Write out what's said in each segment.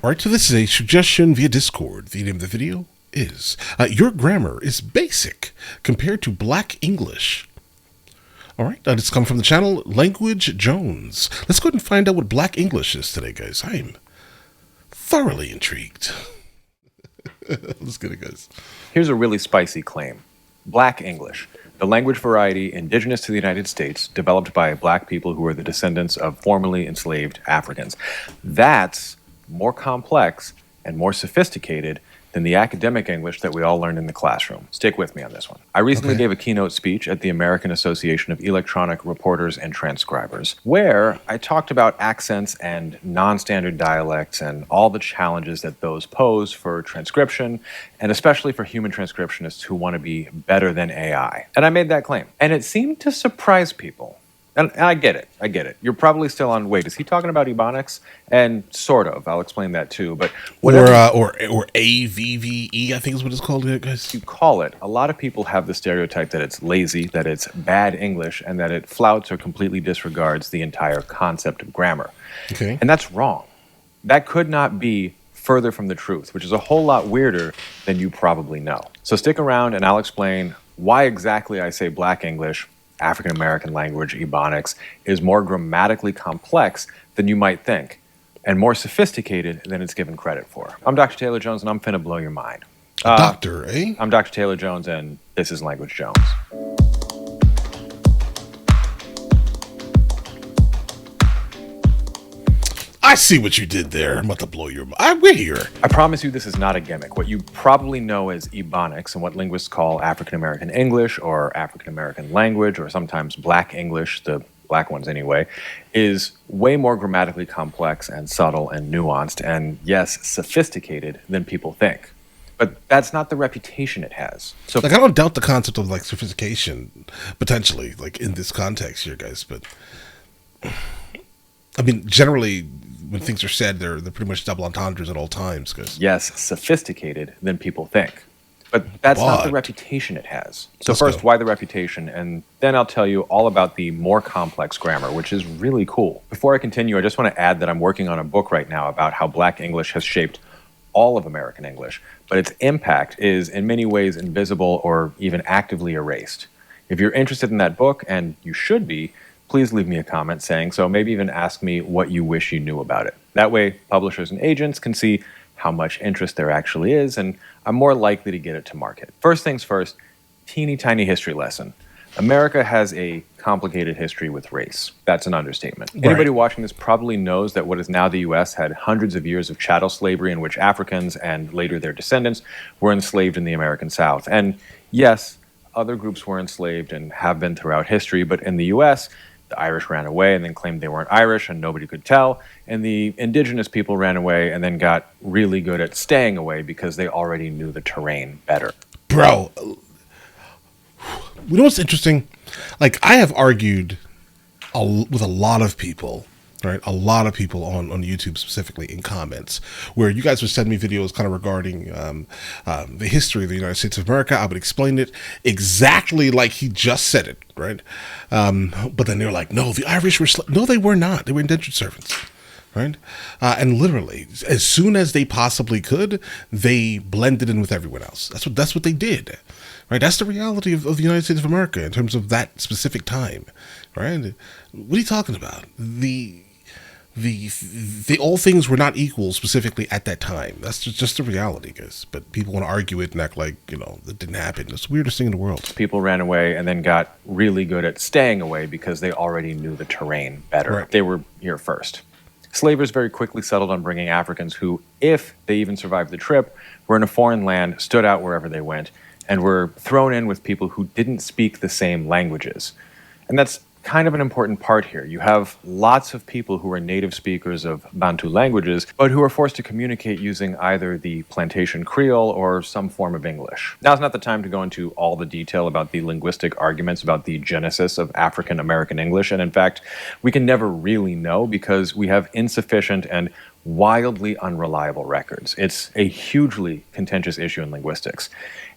All right, so this is a suggestion via Discord. The name of the video is Your Grammar is Basic Compared to Black English. All right, this come from the channel Language Jones. Let's go ahead and find out what Black English is today, guys. I am thoroughly intrigued. Let's get it, guys. Here's a really spicy claim. Black English, the language variety indigenous to the United States, developed by black people who are the descendants of formerly enslaved Africans. That's more complex and more sophisticated than the academic English that we all learned in the classroom. Stick with me on this one. I recently gave a keynote speech at the American Association of Electronic Reporters and Transcribers, where I talked about accents and non-standard dialects and all the challenges that those pose for transcription, and especially for human transcriptionists who want to be better than AI. And I made that claim. And it seemed to surprise people. And I get it. You're probably still on, wait, is he talking about Ebonics? And sort of, I'll explain that too. But whatever or AVVE, I think is what it's called, guys. you call it, a lot of people have the stereotype that it's lazy, that it's bad English, and that it flouts or completely disregards the entire concept of grammar. Okay. And that's wrong. That could not be further from the truth, which is a whole lot weirder than you probably know. So stick around and I'll explain why exactly I say Black English, African-American language, Ebonics, is more grammatically complex than you might think, and more sophisticated than it's given credit for. I'm Dr. Taylor Jones, and I'm finna blow your mind. Doctor, eh? I'm Dr. Taylor Jones, and this is Language Jones. I see what you did there. I'm about to blow your mind. We're here. I promise you this is not a gimmick. What you probably know as Ebonics, and what linguists call African-American English or African-American language, or sometimes Black English, the black ones anyway, is way more grammatically complex and subtle and nuanced and, yes, sophisticated than people think. But that's not the reputation it has. So, I don't doubt the concept of sophistication, potentially, in this context here, guys. But I mean, generally, when things are said, they're pretty much double entendres at all times. Cause yes, sophisticated than people think. But that's not the reputation it has. So first, why the reputation? And then I'll tell you all about the more complex grammar, which is really cool. Before I continue, I just want to add that I'm working on a book right now about how Black English has shaped all of American English, but its impact is in many ways invisible or even actively erased. If you're interested in that book, and you should be, please leave me a comment saying so, maybe even ask me what you wish you knew about it. That way, publishers and agents can see how much interest there actually is, and I'm more likely to get it to market. First things first, teeny tiny history lesson. America has a complicated history with race. That's an understatement. Right. Anybody watching this probably knows that what is now the U.S. had hundreds of years of chattel slavery in which Africans and later their descendants were enslaved in the American South. And yes, other groups were enslaved and have been throughout history, but in the U.S., the Irish ran away and then claimed they weren't Irish and nobody could tell. And the indigenous people ran away and then got really good at staying away because they already knew the terrain better. Bro, you know what's interesting? I have argued with a lot of people, right? A lot of people on YouTube specifically in comments where you guys would send me videos kind of regarding the history of the United States of America. I would explain it exactly like he just said it, right? But then they're like, no, the Irish were no, they were not. They were indentured servants, right? And literally, as soon as they possibly could, they blended in with everyone else. That's what they did, right? That's the reality of the United States of America in terms of that specific time, right? What are you talking about? The all things were not equal specifically at that time. That's just the reality, guys. But people want to argue it and act like, that didn't happen. It's the weirdest thing in the world. People ran away and then got really good at staying away because they already knew the terrain better. Right. They were here first. Slavers very quickly settled on bringing Africans who, if they even survived the trip, were in a foreign land, stood out wherever they went, and were thrown in with people who didn't speak the same languages. And that's kind of an important part here. You have lots of people who are native speakers of Bantu languages, but who are forced to communicate using either the plantation Creole or some form of English. Now's not the time to go into all the detail about the linguistic arguments about the genesis of African American English, and in fact, we can never really know because we have insufficient and wildly unreliable records. It's a hugely contentious issue in linguistics.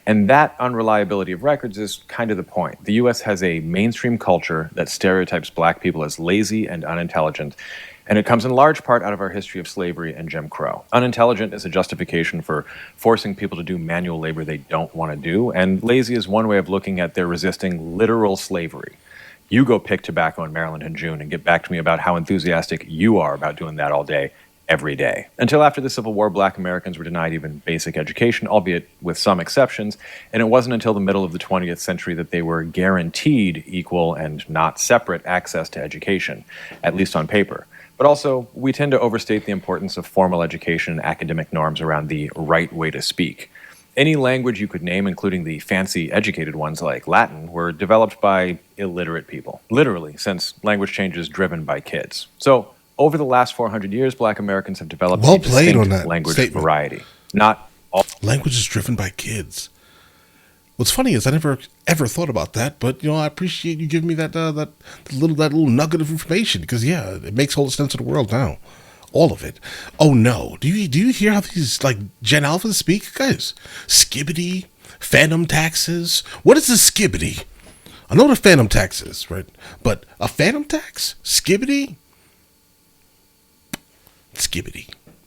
And that unreliability of records is kind of the point. The U.S. has a mainstream culture that stereotypes black people as lazy and unintelligent, And it comes in large part out of our history of slavery and Jim Crow. Unintelligent is a justification for forcing people to do manual labor they don't want to do, and lazy is one way of looking at their resisting literal slavery. You go pick tobacco in Maryland in June and get back to me about how enthusiastic you are about doing that all day, every day. Until after the Civil War, Black Americans were denied even basic education, albeit with some exceptions, and it wasn't until the middle of the 20th century that they were guaranteed equal and not separate access to education, at least on paper. But also, we tend to overstate the importance of formal education and academic norms around the right way to speak. Any language you could name, including the fancy educated ones like Latin, were developed by illiterate people. Literally, since language change is driven by kids. So, over the last 400 years, Black Americans have developed a distinct language variety. Not all language is driven by kids. What's funny is I never ever thought about that, but I appreciate you giving me that little nugget of information, because it makes all the sense in the world now, all of it. Oh no, do you hear how these Gen Alphas speak, guys? Skibbity, phantom taxes. What is a skibbity? I know what a phantom tax is, right? But a phantom tax, skibbity.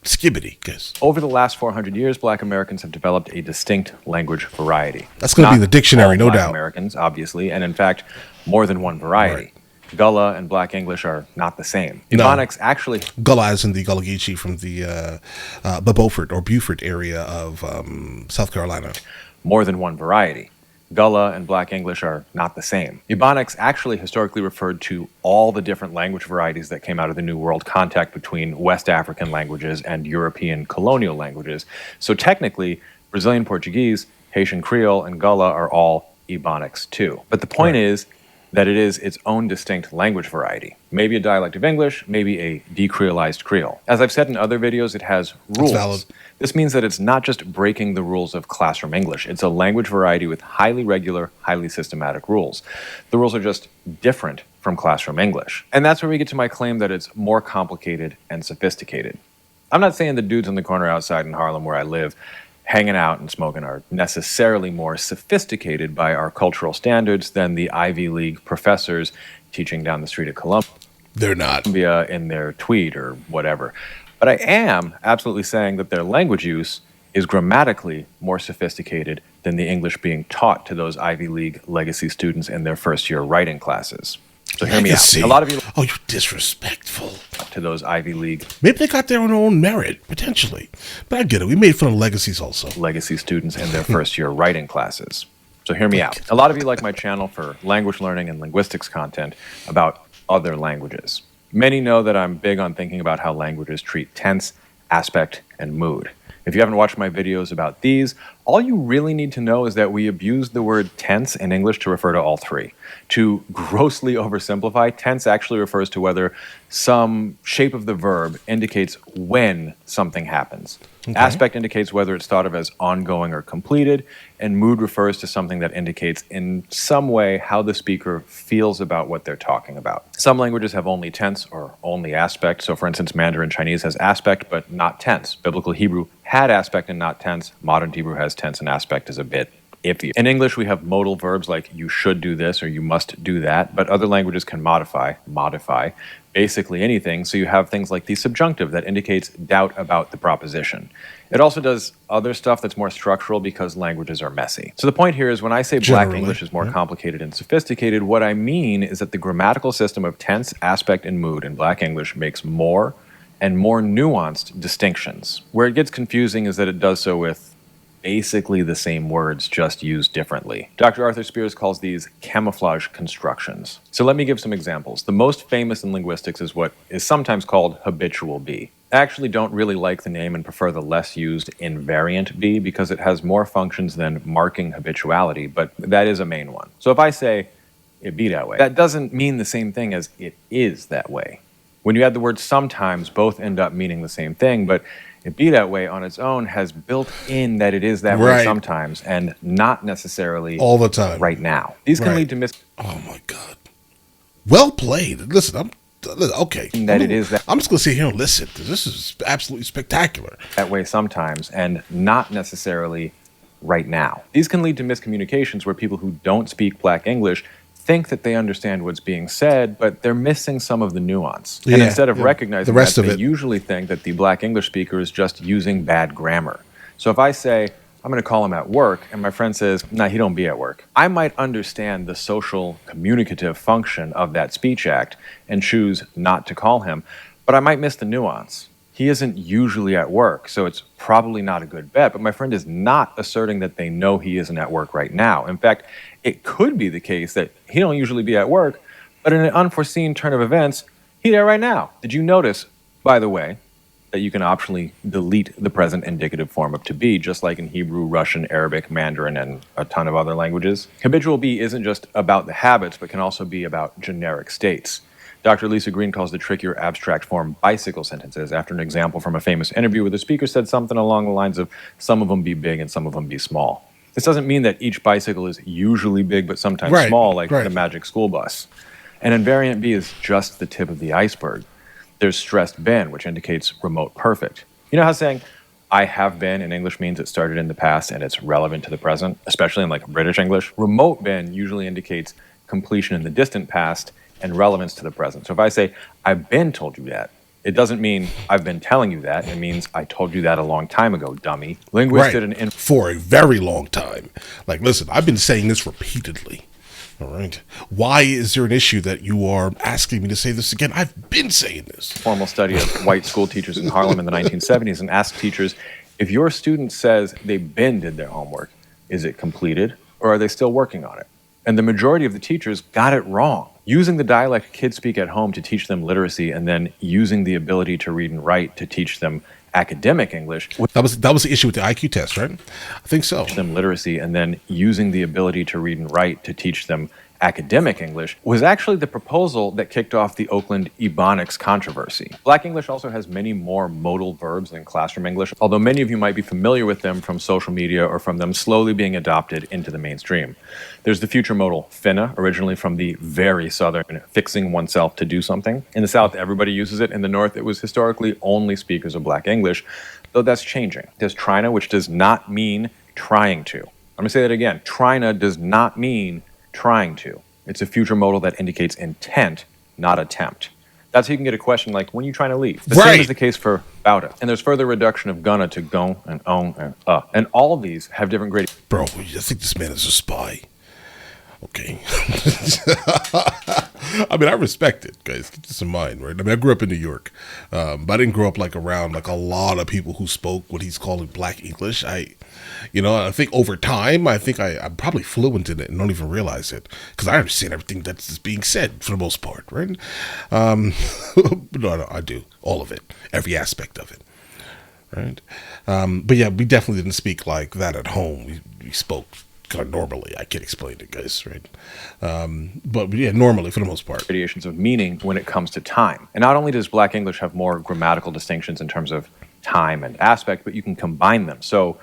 Skibbity, guys. Over the last 400 years, Black Americans have developed a distinct language variety. That's going to be in the dictionary, no doubt. Black Americans, obviously, and in fact, more than one variety. Right. Gullah and Black English are not the same. Ebonics actually... Gullah as in the Gullah Geechee from the Beaufort area of South Carolina. More than one variety. Gullah and Black English are not the same. Ebonics actually historically referred to all the different language varieties that came out of the New World contact between West African languages and European colonial languages. So technically, Brazilian Portuguese, Haitian Creole, and Gullah are all Ebonics too. But the point is that it is its own distinct language variety. Maybe a dialect of English, maybe a decreolized Creole. As I've said in other videos, it has rules. That's valid. This means that it's not just breaking the rules of classroom English. It's a language variety with highly regular, highly systematic rules. The rules are just different from classroom English. And that's where we get to my claim that it's more complicated and sophisticated. I'm not saying the dudes on the corner outside in Harlem where I live hanging out and smoking are necessarily more sophisticated by our cultural standards than the Ivy League professors teaching down the street at Columbia. They're not. In their tweed or whatever. But I am absolutely saying that their language use is grammatically more sophisticated than the English being taught to those Ivy League legacy students in their first-year writing classes. So hear me out. A lot of you... Oh, you're disrespectful. ...to those Ivy League... Maybe they got their own merit, potentially. But I get it. We made fun of legacies also. ...legacy students in their first-year writing classes. So hear me out. A lot of you like my channel for language learning and linguistics content about other languages. Many know that I'm big on thinking about how languages treat tense, aspect, and mood. If you haven't watched my videos about these, all you really need to know is that we abuse the word tense in English to refer to all three. To grossly oversimplify, tense actually refers to whether some shape of the verb indicates when something happens. Okay. Aspect indicates whether it's thought of as ongoing or completed, and mood refers to something that indicates in some way how the speaker feels about what they're talking about. Some languages have only tense or only aspect. So for instance, Mandarin Chinese has aspect but not tense. Biblical Hebrew had aspect and not tense. Modern Hebrew has tense and aspect is a bit iffy. In English, we have modal verbs like you should do this or you must do that, but other languages can modify basically anything, so you have things like the subjunctive that indicates doubt about the proposition. It also does other stuff that's more structural because languages are messy. So the point here is when I say Black English is more complicated and sophisticated, what I mean is that the grammatical system of tense, aspect, and mood in Black English makes more and more nuanced distinctions. Where it gets confusing is that it does so with basically the same words, just used differently. Dr. Arthur Spears calls these camouflage constructions. So let me give some examples. The most famous in linguistics is what is sometimes called habitual be. I actually don't really like the name and prefer the less used invariant be because it has more functions than marking habituality, but that is a main one. So if I say, it be that way, that doesn't mean the same thing as it is that way. When you add the word sometimes, both end up meaning the same thing, but it be that way on its own has built in that it is that way sometimes and not necessarily all the time right now. These can lead to Oh my God. Well played. Listen, okay. I'm just going to sit here and listen. This is absolutely spectacular. That way sometimes and not necessarily right now. These can lead to miscommunications where people who don't speak Black English think that they understand what's being said, but they're missing some of the nuance. And instead of recognizing the rest that, of they it usually think that the Black English speaker is just using bad grammar. So if I say, I'm going to call him at work, and my friend says, nah, he don't be at work, I might understand the social communicative function of that speech act and choose not to call him, but I might miss the nuance. He isn't usually at work, so it's probably not a good bet, but my friend is not asserting that they know he isn't at work right now. In fact, it could be the case that he don't usually be at work, but in an unforeseen turn of events, he there right now. Did you notice, by the way, that you can optionally delete the present indicative form of to be, just like in Hebrew, Russian, Arabic, Mandarin, and a ton of other languages? Habitual be isn't just about the habits, but can also be about generic states. Dr. Lisa Green calls the trickier abstract form bicycle sentences after an example from a famous interview where the speaker said something along the lines of, some of them be big and some of them be small. This doesn't mean that each bicycle is usually big but sometimes small, like the magic school bus. And invariant be is just the tip of the iceberg. There's stressed been, which indicates remote perfect. You know how saying, I have been in English means it started in the past and it's relevant to the present, especially in like British English? Remote been usually indicates completion in the distant past and relevance to the present. So if I say, I've been told you that, it doesn't mean I've been telling you that. It means I told you that a long time ago, dummy. Linguists did an for a very long time. Like, listen, I've been saying this repeatedly. All right. Why is there an issue that you are asking me to say this again? I've been saying this. Formal study of white school teachers in Harlem in the 1970s and asked teachers, if your student says they did their homework, is it completed or are they still working on it? And the majority of the teachers got it wrong. Using the dialect kids speak at home to teach them literacy and then using the ability to read and write to teach them academic English. That was the issue with the IQ test, right? I think so. Them literacy and then using the ability to read and write to teach them academic English was actually the proposal that kicked off the Oakland Ebonics controversy. Black English also has many more modal verbs than classroom English, although many of you might be familiar with them from social media or from them slowly being adopted into the mainstream. There's the future modal finna, originally from the very southern fixing oneself to do something. In the South, everybody uses it. In the North, it was historically only speakers of Black English, though that's changing. There's trina, which does not mean trying to. I'm going to say that again. Trina does not mean trying to. It's a future modal that indicates intent, not attempt. That's how you can get a question like, when are you trying to leave? The same is the case for bouta. And there's further reduction of gonna to gon and on and And all of these have different gradients. Bro, I think this man is a spy. Okay. I mean, I respect it, guys. Keep this in mind, right? I mean, I grew up in New York, but I didn't grow up like around like a lot of people who spoke what he's calling Black English. I think over time, I'm probably fluent in it and don't even realize it because I understand everything that's being said for the most part, right? No, I do all of it, every aspect of it, right? But yeah, we definitely didn't speak like that at home. We spoke kind of normally. I can't explain it, guys, right? But yeah, normally for the most part. Gradations of meaning when it comes to time. And not only does Black English have more grammatical distinctions in terms of time and aspect, but you can combine them. So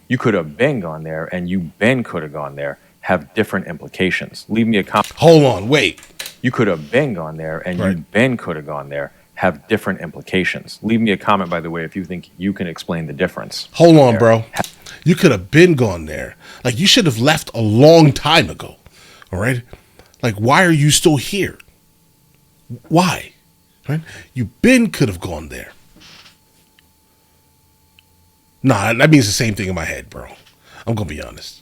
you could have been gone there and you been could have gone there have different implications. Leave me a comment. Hold on, wait. You could have been gone there and you been could have gone there have different implications. Leave me a comment, by the way, if you think you can explain the difference. Hold on, bro. You could have been gone there. Like, you should have left a long time ago. All right? Like, why are you still here? Why? Right? You could have gone there. Nah, that means the same thing in my head, bro. I'm going to be honest.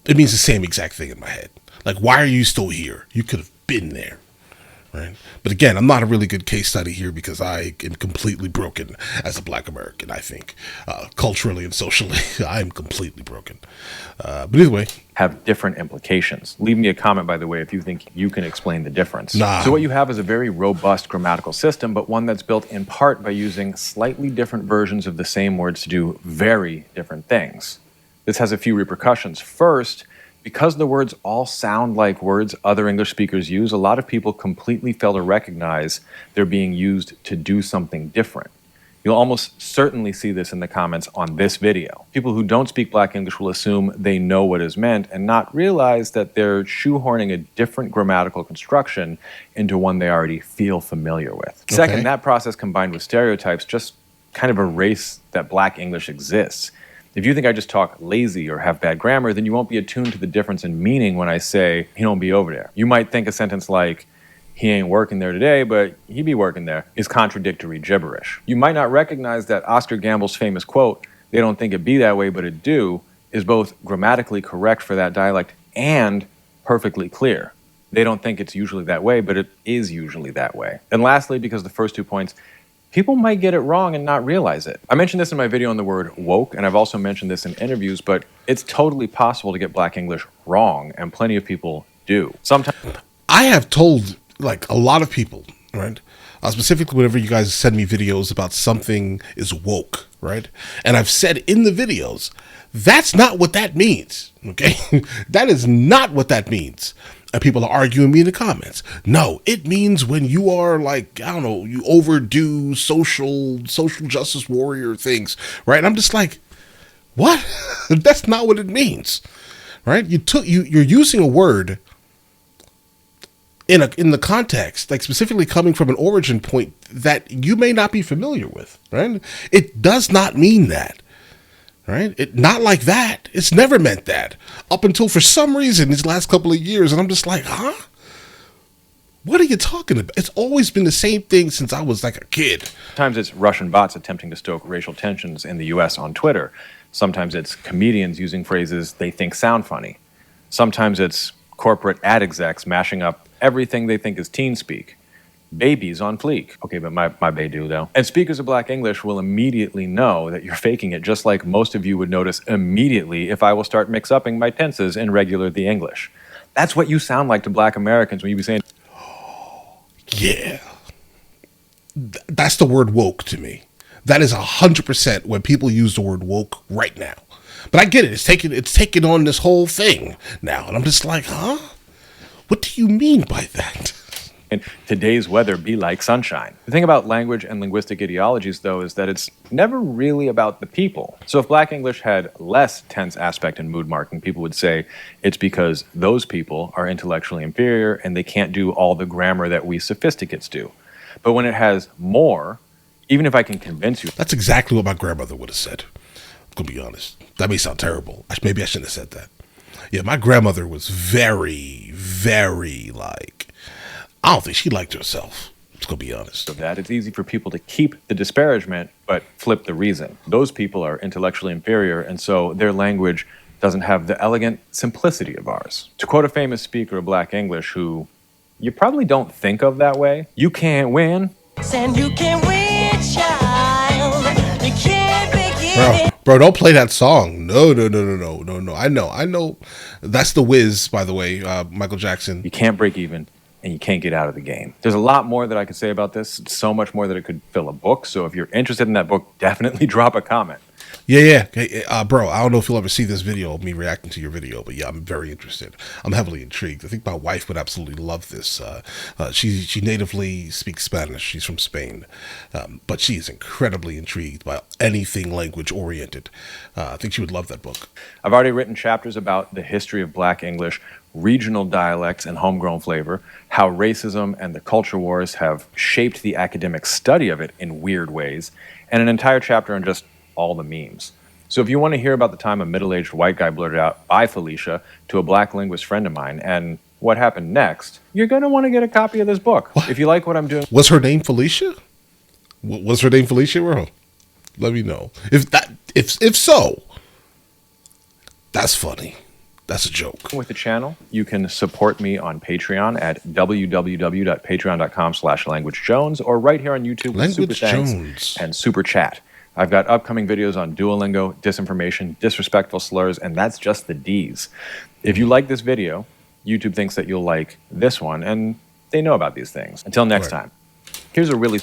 It means the same exact thing in my head. Like, why are you still here? You could have been there. Right? But again, I'm not a really good case study here because I am completely broken as a Black American, I think. Culturally and socially, I am completely broken. But either way. Have different implications. Leave me a comment, by the way, if you think you can explain the difference. Nah. So what you have is a very robust grammatical system, but one that's built in part by using slightly different versions of the same words to do very different things. This has a few repercussions. First, because the words all sound like words other English speakers use, a lot of people completely fail to recognize they're being used to do something different. You'll almost certainly see this in the comments on this video. People who don't speak Black English will assume they know what is meant and not realize that they're shoehorning a different grammatical construction into one they already feel familiar with. Okay. Second, that process combined with stereotypes just kind of erase that Black English exists. If you think I just talk lazy or have bad grammar, then you won't be attuned to the difference in meaning when I say he don't be over there. You might think a sentence like, he ain't working there today, but he be working there, is contradictory gibberish. You might not recognize that Oscar Gamble's famous quote, they don't think it be that way, but it do, is both grammatically correct for that dialect and perfectly clear. They don't think it's usually that way, but it is usually that way. And lastly, because the first 2 points, people might get it wrong and not realize it. I mentioned this in my video on the word woke, and I've also mentioned this in interviews, but it's totally possible to get Black English wrong, and plenty of people do. Sometimes I have told like a lot of people, right? Specifically, whenever you guys send me videos about something is woke, right? And I've said in the videos, that's not what that means, okay? That is not what that means. And people are arguing me in the comments. No, it means when you are like, I don't know, you overdo social justice warrior things, right? And I'm just like, what? That's not what it means, right? You're using a word in the context, like specifically coming from an origin point that you may not be familiar with, right? It does not mean that, right? Not like that. It's never meant that up until for some reason these last couple of years. And I'm just like, huh? What are you talking about? It's always been the same thing since I was like a kid. Sometimes it's Russian bots attempting to stoke racial tensions in the US on Twitter. Sometimes it's comedians using phrases they think sound funny. Sometimes it's corporate ad execs mashing up everything they think is teen speak. Babies on fleek. Okay, but my bae do though. And speakers of Black English will immediately know that you're faking it, just like most of you would notice immediately if I will start mix-upping my tenses in regular the English. That's what you sound like to Black Americans when you be saying, yeah. That's the word woke to me. That is 100% when people use the word woke right now. But I get it. It's taking on this whole thing now. And I'm just like, huh? What do you mean by that? and today's weather be like sunshine. The thing about language and linguistic ideologies, though, is that it's never really about the people. So if Black English had less tense aspect and mood marking, people would say it's because those people are intellectually inferior and they can't do all the grammar that we sophisticates do. But when it has more, even if I can convince you... That's exactly what my grandmother would have said. I'm going to be honest. That may sound terrible. Maybe I shouldn't have said that. Yeah, my grandmother was very, very like... I don't think she liked herself. Let's go be honest. So that it's easy for people to keep the disparagement, but flip the reason. Those people are intellectually inferior, and so their language doesn't have the elegant simplicity of ours. To quote a famous speaker of Black English who you probably don't think of that way, you can't win. And you can't win, child. You can't begin. Bro, don't play that song. No. I know. That's The Wiz, by the way, Michael Jackson. You can't break even, and you can't get out of the game. There's a lot more that I could say about this. So much more that it could fill a book. So if you're interested in that book, definitely drop a comment. Yeah. Hey, bro, I don't know if you'll ever see this video of me reacting to your video, but yeah, I'm very interested. I'm heavily intrigued. I think my wife would absolutely love this. She natively speaks Spanish. She's from Spain, but she is incredibly intrigued by anything language oriented. I think she would love that book. I've already written chapters about the history of Black English, regional dialects and homegrown flavor, how racism and the culture wars have shaped the academic study of it in weird ways, and an entire chapter on just all the memes. So if you want to hear about the time a middle-aged white guy blurted out, "Bye, Felicia," to a Black linguist friend of mine, and what happened next, you're going to want to get a copy of this book. What? If you like what I'm doing... Was her name Felicia? Was her name Felicia? Bro? Let me know. If so, that's funny. That's a joke. With the channel, you can support me on Patreon at www.patreon.com/languagejones or right here on YouTube with Super Thanks and Super Chat. I've got upcoming videos on Duolingo, disinformation, disrespectful slurs, and that's just the D's. If you like this video, YouTube thinks that you'll like this one, and they know about these things. Until next time, here's a really...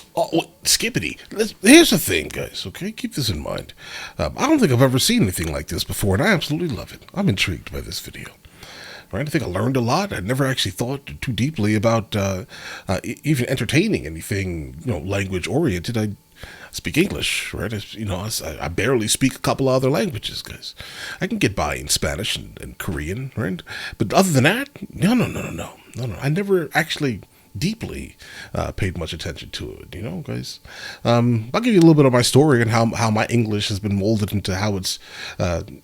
Skippity. Here's the thing, guys, okay? Keep this in mind. I don't think I've ever seen anything like this before, and I absolutely love it. I'm intrigued by this video. Right? I think I learned a lot. I never actually thought too deeply about even entertaining anything, language-oriented. I speak English, right? I barely speak a couple of other languages, guys. I can get by in Spanish and Korean, right? But other than that, no. I never actually deeply paid much attention to it, you know, guys. I'll give you a little bit of my story and how my English has been molded into how it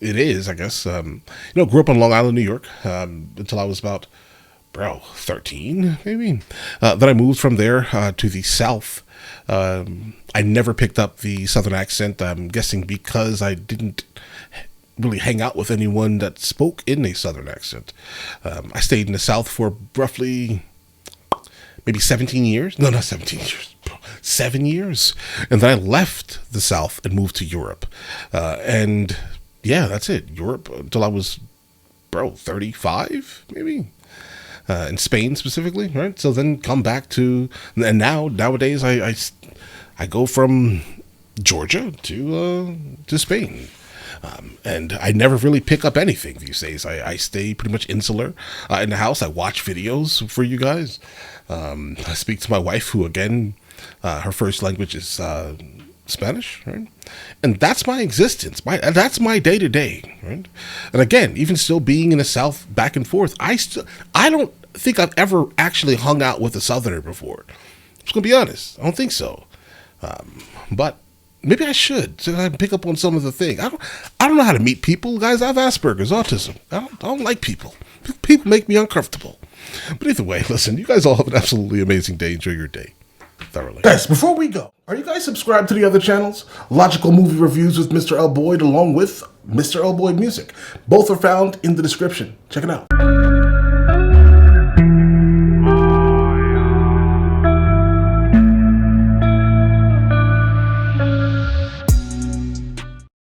is, I guess. You know, grew up on Long Island, New York, until I was about, 13, maybe. Then I moved from there to the South. I never picked up the Southern accent. I'm guessing because I didn't really hang out with anyone that spoke in a Southern accent. I stayed in the South for roughly maybe 17 years. No, not 17 years. 7 years. And then I left the South and moved to Europe. And yeah, that's it. Europe until I was, 35 maybe. In Spain specifically, right? So then come back to, and nowadays I go from Georgia to Spain. And I never really pick up anything these days. I stay pretty much insular in the house. I watch videos for you guys. I speak to my wife, who again, her first language is Spanish, right? And that's my existence. That's my day to day, right? And again, even still being in the South, back and forth, I don't think I've ever actually hung out with a Southerner before. I'm just gonna be honest. I don't think so. But maybe I should, so I can pick up on some of the things. I don't know how to meet people, guys. I have Asperger's, autism. I don't like people. People make me uncomfortable. But either way, listen, you guys all have an absolutely amazing day. Enjoy your day thoroughly. Guys, before we go, are you guys subscribed to the other channels? Logical Movie Reviews with Mr. L. Boyd, along with Mr. L. Boyd Music. Both are found in the description. Check it out.